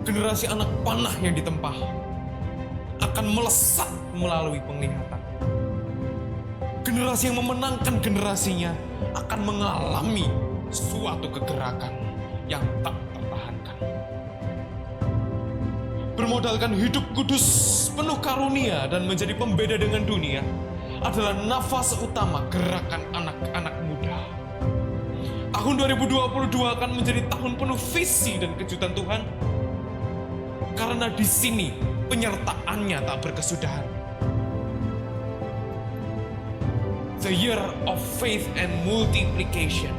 Generasi anak panah yang ditempah akan melesat melalui penglihatan. Generasi yang memenangkan generasinya akan mengalami suatu kegerakan yang tak tertahankan. Bermodalkan hidup kudus, penuh karunia dan menjadi pembeda dengan dunia adalah nafas utama gerakan anak-anak muda. Tahun 2022 akan menjadi tahun penuh visi dan kejutan Tuhan. Karena di sini penyertaannya tak berkesudahan. The year of faith and multiplication.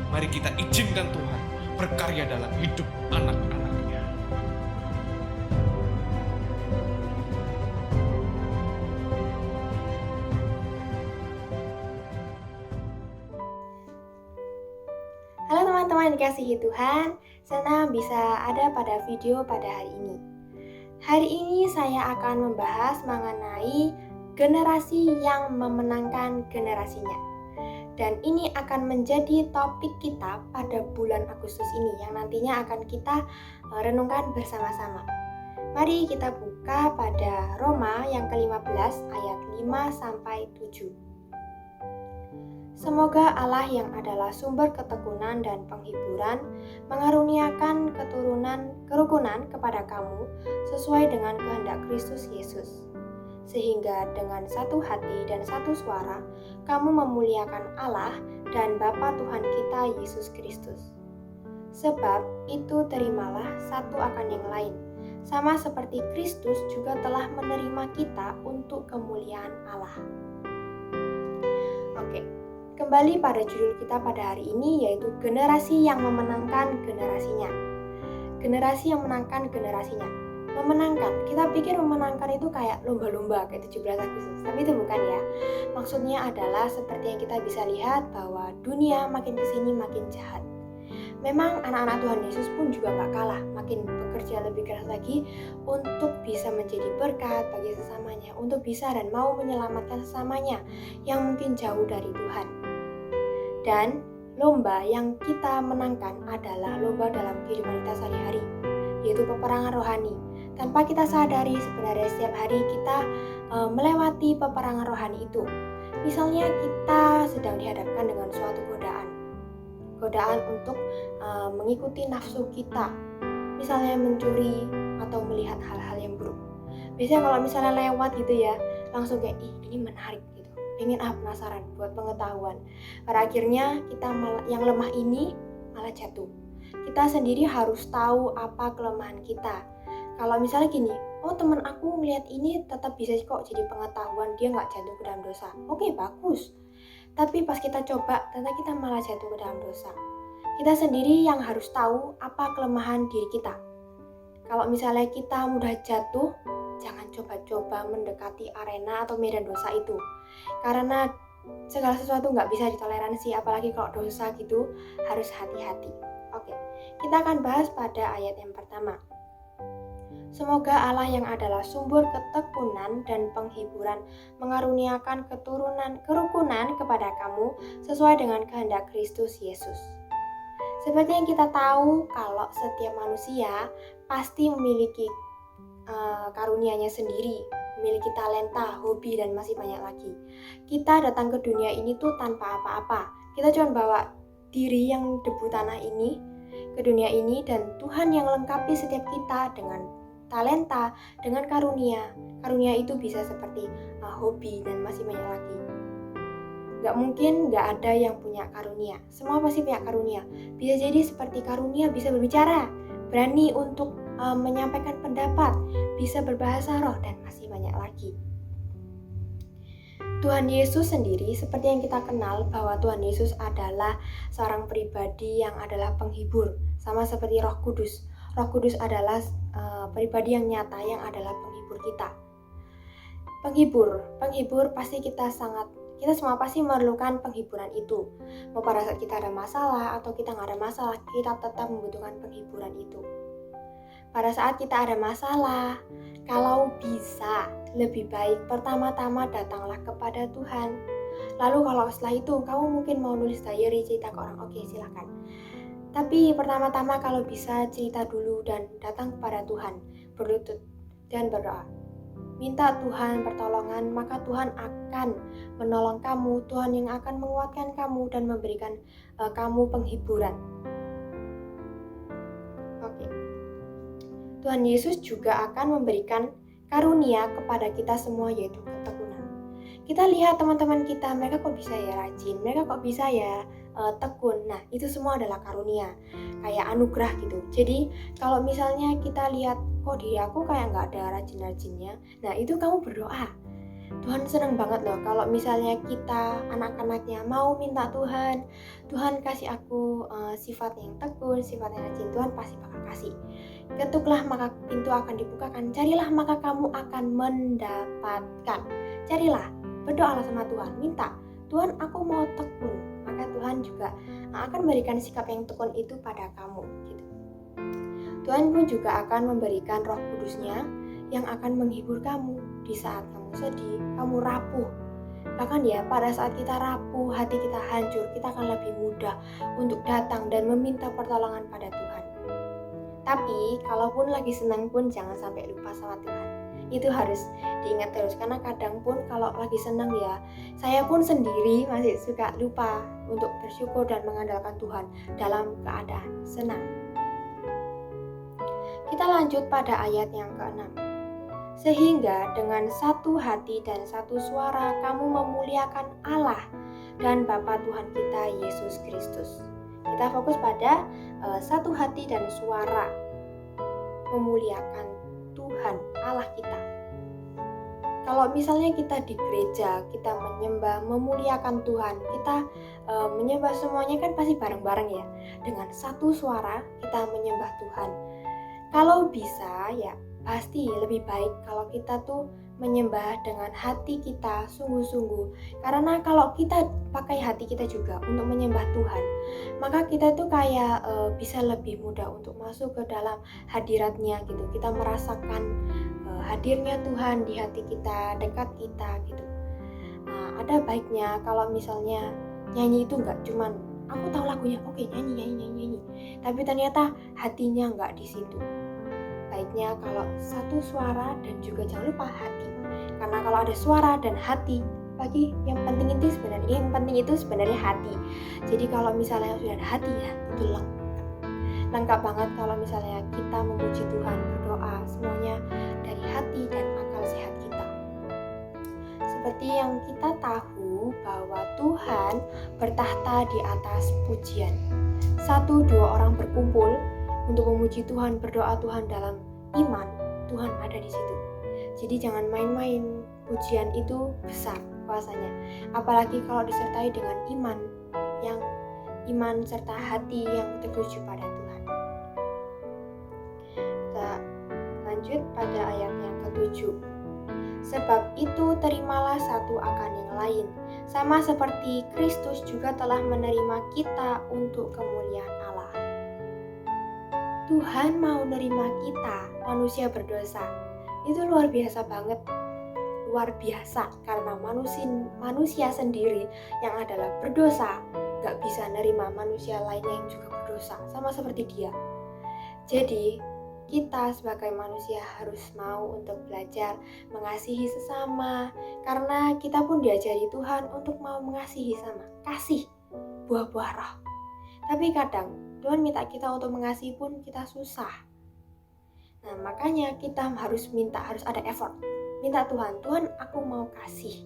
Mari kita izinkan Tuhan berkarya dalam hidup anak-anaknya. Halo teman-teman dikasihi Tuhan, senang bisa ada pada video pada hari ini. Hari ini saya akan membahas mengenai generasi yang memenangkan generasinya. Dan ini akan menjadi topik kita pada bulan Agustus ini yang nantinya akan kita renungkan bersama-sama. Mari kita buka pada Roma yang ke-15 ayat 5-7. Semoga Allah yang adalah sumber ketekunan dan penghiburan mengaruniakan kerukunan kepada kamu sesuai dengan kehendak Kristus Yesus. Sehingga dengan satu hati dan satu suara, kamu memuliakan Allah dan Bapa Tuhan kita Yesus Kristus. Sebab itu terimalah satu akan yang lain, sama seperti Kristus juga telah menerima kita untuk kemuliaan Allah. Oke, kembali pada judul kita pada hari ini, yaitu generasi yang memenangkan generasinya. Generasi yang memenangkan generasinya. Memenangkan, kita pikir memenangkan itu kayak lomba-lomba kayak 17 Agustus, tapi itu bukan ya. Maksudnya adalah seperti yang kita bisa lihat bahwa dunia makin kesini makin jahat. Memang anak-anak Tuhan Yesus pun juga gak kalah, makin bekerja lebih keras lagi untuk bisa menjadi berkat bagi sesamanya, untuk bisa dan mau menyelamatkan sesamanya yang mungkin jauh dari Tuhan. Dan lomba yang kita menangkan adalah lomba dalam kehidupan kita sehari-hari, yaitu peperangan rohani. Tanpa kita sadari sebenarnya setiap hari kita melewati peperangan rohani itu. Misalnya kita sedang dihadapkan dengan suatu godaan untuk mengikuti nafsu kita. Misalnya mencuri atau melihat hal-hal yang buruk. Biasanya kalau misalnya lewat gitu ya, langsung kayak ini menarik gitu. Pengen penasaran buat pengetahuan. Pada akhirnya kita yang lemah ini malah jatuh. Kita sendiri harus tahu apa kelemahan kita. Kalau misalnya gini, teman aku ngeliat ini tetap bisa kok jadi pengetahuan, dia nggak jatuh ke dalam dosa. Oke, bagus. Tapi pas kita coba, ternyata kita malah jatuh ke dalam dosa. Kita sendiri yang harus tahu apa kelemahan diri kita. Kalau misalnya kita mudah jatuh, jangan coba-coba mendekati arena atau medan dosa itu. Karena segala sesuatu nggak bisa ditoleransi, apalagi kalau dosa gitu, harus hati-hati. Oke, kita akan bahas pada ayat yang pertama. Semoga Allah yang adalah sumber ketekunan dan penghiburan mengaruniakan kerukunan kepada kamu sesuai dengan kehendak Kristus Yesus. Seperti yang kita tahu, kalau setiap manusia pasti memiliki karunianya sendiri, memiliki talenta, hobi, dan masih banyak lagi. Kita datang ke dunia ini tuh tanpa apa-apa. Kita cuma bawa diri yang debu tanah ini ke dunia ini, dan Tuhan yang lengkapi setiap kita dengan talenta, dengan karunia. Karunia itu bisa seperti hobi dan masih banyak lagi. Gak mungkin gak ada yang punya karunia. Semua pasti punya karunia. Bisa jadi seperti karunia bisa berbicara, berani untuk menyampaikan pendapat, bisa berbahasa roh, dan masih banyak lagi. Tuhan Yesus sendiri, seperti yang kita kenal bahwa Tuhan Yesus adalah seorang pribadi yang adalah penghibur, sama seperti Roh Kudus. Roh Kudus adalah pribadi yang nyata yang adalah penghibur kita. Penghibur pasti kita semua pasti memerlukan penghiburan itu. Mau pada saat kita ada masalah atau kita nggak ada masalah, kita tetap membutuhkan penghiburan itu. Pada saat kita ada masalah, kalau bisa lebih baik pertama-tama datanglah kepada Tuhan. Lalu kalau setelah itu kamu mungkin mau nulis diary cerita ke orang, oke, silakan. Tapi pertama-tama kalau bisa cerita dulu dan datang kepada Tuhan, berlutut dan berdoa. Minta Tuhan pertolongan, maka Tuhan akan menolong kamu, Tuhan yang akan menguatkan kamu dan memberikan kamu penghiburan. Oke. Tuhan Yesus juga akan memberikan karunia kepada kita semua, yaitu ketekunan. Kita lihat teman-teman kita, mereka kok bisa ya rajin, mereka kok bisa ya tekun. Nah, itu semua adalah karunia, kayak anugerah gitu. Jadi kalau misalnya kita lihat, kok diri aku kayak nggak ada rajin-rajinnya, nah itu kamu berdoa. Tuhan senang banget loh kalau misalnya kita anak-anaknya mau minta Tuhan kasih aku sifat yang tekun, sifat yang rajin. Tuhan pasti bakal kasih. Ketuklah maka pintu akan dibukakan, carilah maka kamu akan mendapatkan. Carilah, berdoalah sama Tuhan, minta, Tuhan aku mau tekun, maka Tuhan juga akan memberikan sikap yang tekun itu pada kamu gitu. Tuhan pun juga akan memberikan Roh Kudus-Nya yang akan menghibur kamu di saat kamu sedih, kamu rapuh. Bahkan ya pada saat kita rapuh, hati kita hancur, kita akan lebih mudah untuk datang dan meminta pertolongan pada Tuhan. Tapi kalaupun lagi senang pun jangan sampai lupa sama Tuhan. Itu harus diingat terus, karena kadang pun kalau lagi senang ya, saya pun sendiri masih suka lupa untuk bersyukur dan mengandalkan Tuhan dalam keadaan senang. Kita lanjut pada ayat yang ke-6. Sehingga dengan satu hati dan satu suara kamu memuliakan Allah dan Bapa Tuhan kita Yesus Kristus. Kita fokus pada satu hati dan suara memuliakan Tuhan Allah kita. Kalau misalnya kita di gereja, kita menyembah, memuliakan Tuhan, kita menyembah semuanya kan pasti bareng-bareng ya. Dengan satu suara kita menyembah Tuhan. Kalau bisa ya pasti lebih baik kalau kita tuh menyembah dengan hati kita sungguh-sungguh. Karena kalau kita pakai hati kita juga untuk menyembah Tuhan, maka kita tuh kayak bisa lebih mudah untuk masuk ke dalam hadirat-Nya gitu. Kita merasakan hadirnya Tuhan di hati kita, dekat kita gitu. Ada baiknya kalau misalnya nyanyi itu nggak cuman aku tahu lagunya, oke nyanyi, tapi ternyata hatinya nggak di situ. Baiknya kalau satu suara dan juga jangan lupa hati, karena kalau ada suara dan hati, bagi yang penting itu sebenarnya hati. Jadi kalau misalnya sudah ada hati ya itu lengkap banget kalau misalnya kita memuji Tuhan, berdoa semuanya dari hati dan akal sehat kita. Seperti yang kita tahu bahwa Tuhan bertahta di atas pujian. 1-2 orang berkumpul untuk memuji Tuhan, berdoa Tuhan dalam iman, Tuhan ada di situ. Jadi jangan main-main, pujian itu besar kuasanya. Apalagi kalau disertai dengan iman serta hati yang tertuju pada Tuhan. Kita lanjut pada ayat yang ke-7. Sebab itu terimalah satu akan yang lain, sama seperti Kristus juga telah menerima kita untuk kemuliaan Allah. Tuhan mau nerima kita, manusia berdosa. Itu luar biasa banget. Luar biasa, karena manusia sendiri yang adalah berdosa gak bisa nerima manusia lainnya yang juga berdosa, sama seperti dia. Jadi kita sebagai manusia harus mau untuk belajar mengasihi sesama, karena kita pun diajari Tuhan untuk mau mengasihi sama, kasih buah-buah roh. Tapi kadang Tuhan minta kita untuk mengasihi pun kita susah. Nah makanya kita harus ada effort. Minta Tuhan aku mau kasih.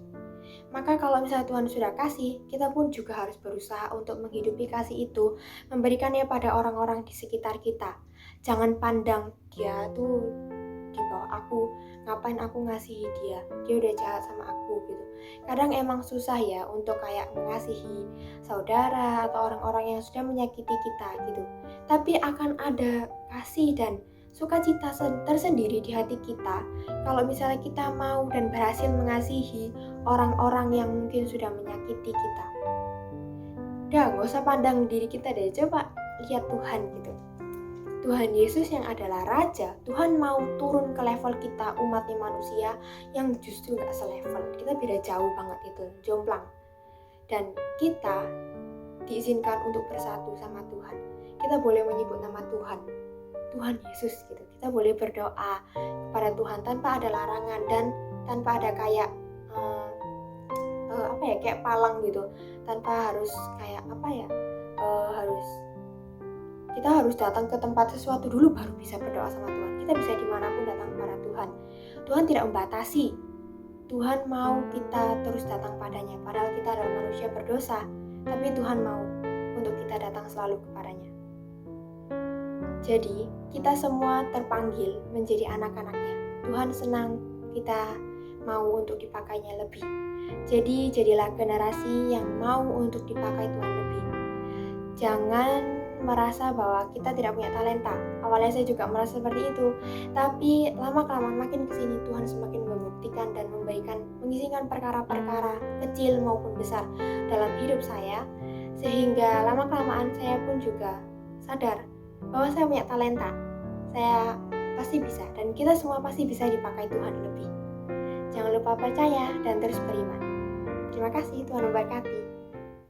Maka kalau misalnya Tuhan sudah kasih, kita pun juga harus berusaha untuk menghidupi kasih itu, memberikannya pada orang-orang di sekitar kita. Jangan pandang dia tuh di bawah aku, ngapain aku ngasihi dia udah jahat sama aku gitu. Kadang emang susah ya untuk kayak mengasihi saudara atau orang-orang yang sudah menyakiti kita gitu. Tapi akan ada kasih dan sukacita tersendiri di hati kita kalau misalnya kita mau dan berhasil mengasihi orang-orang yang mungkin sudah menyakiti kita. Gak usah pandang diri kita deh, coba lihat Tuhan gitu. Tuhan Yesus yang adalah Raja, Tuhan mau turun ke level kita umatnya manusia yang justru gak selevel. Kita beda jauh banget itu, jomplang. Dan kita diizinkan untuk bersatu sama Tuhan. Kita kita boleh menyebut nama Tuhan, Tuhan Yesus gitu. Kita boleh berdoa kepada Tuhan tanpa ada larangan dan tanpa ada kayak kayak palang gitu, tanpa harus kayak kita harus datang ke tempat sesuatu dulu baru bisa berdoa sama Tuhan. Kita bisa dimanapun datang kepada Tuhan. Tuhan tidak membatasi. Tuhan mau kita terus datang padanya, padahal kita adalah manusia berdosa, tapi Tuhan mau untuk kita datang selalu kepadanya. Jadi, kita semua terpanggil menjadi anak-anaknya. Tuhan senang kita mau untuk dipakainya lebih. Jadi, jadilah generasi yang mau untuk dipakai Tuhan lebih. Jangan merasa bahwa kita tidak punya talenta. Awalnya saya juga merasa seperti itu, tapi lama-kelamaan makin kesini Tuhan semakin membuktikan dan mengisikan perkara-perkara kecil maupun besar dalam hidup saya, sehingga lama-kelamaan saya pun juga sadar bahwa saya punya talenta. Saya pasti bisa, dan kita semua pasti bisa dipakai Tuhan lebih. Jangan lupa percaya dan terus beriman. Terima kasih, Tuhan memberkati.